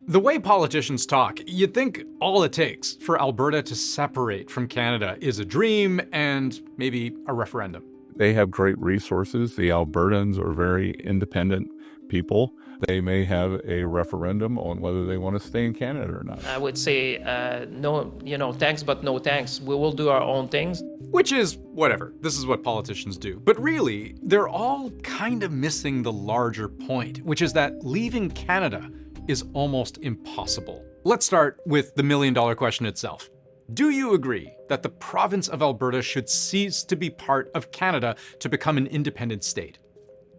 The way politicians talk, you'd think all it takes for Alberta to separate from Canada is a dream and maybe a referendum. They have great resources. The Albertans are very independent people. They may have a referendum on whether they want to stay in Canada or not. I would say no, thanks, but no thanks. We will do our own things. Which is whatever. This is what politicians do. But really, they're all kind of missing the larger point, which is that leaving Canada is almost impossible. Let's start with the million-dollar question itself. Do you agree that the province of Alberta should cease to be part of Canada to become an independent state?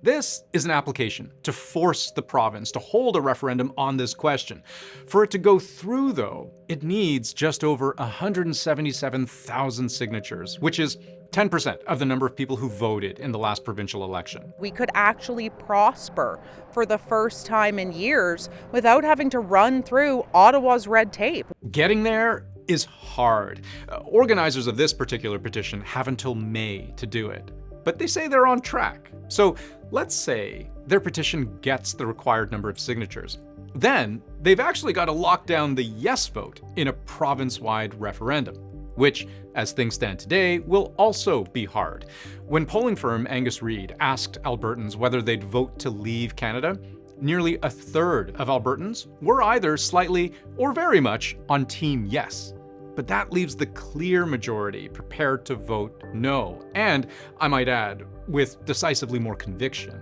This is an application to force the province to hold a referendum on this question. For it to go through, though, it needs just over 177,000 signatures, which is 10% of the number of people who voted in the last provincial election. We could actually prosper for the first time in years without having to run through Ottawa's red tape. Getting there is hard. Organizers of this particular petition have until May to do it, but they say they're on track. So let's say their petition gets the required number of signatures. Then they've actually got to lock down the yes vote in a province-wide referendum, which, as things stand today, will also be hard. When polling firm Angus Reid asked Albertans whether they'd vote to leave Canada, nearly a third of Albertans were either slightly or very much on Team Yes. But that leaves the clear majority prepared to vote no, and, I might add, with decisively more conviction.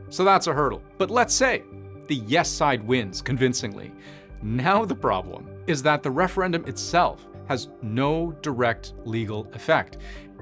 So that's a hurdle. But let's say the yes side wins convincingly. Now the problem is that the referendum itself has no direct legal effect.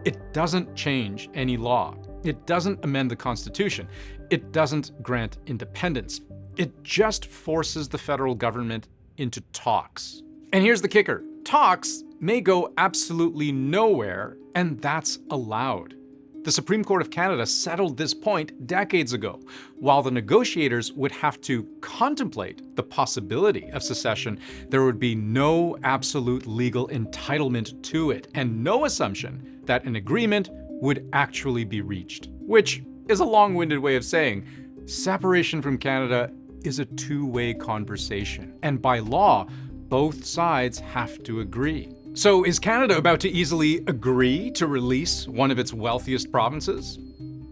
It doesn't change any law. It doesn't amend the Constitution. It doesn't grant independence. It just forces the federal government into talks. And here's the kicker. Talks may go absolutely nowhere, and that's allowed. The Supreme Court of Canada settled this point decades ago. While the negotiators would have to contemplate the possibility of secession, there would be no absolute legal entitlement to it, and no assumption that an agreement would actually be reached. Which is a long-winded way of saying separation from Canada is a two-way conversation, and by law, both sides have to agree. So is Canada about to easily agree to release one of its wealthiest provinces?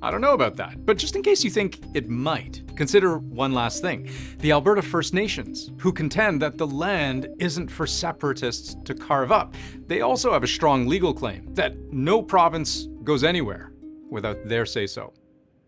I don't know about that, but just in case you think it might, consider one last thing. The Alberta First Nations, who contend that the land isn't for separatists to carve up. They also have a strong legal claim that no province goes anywhere without their say-so.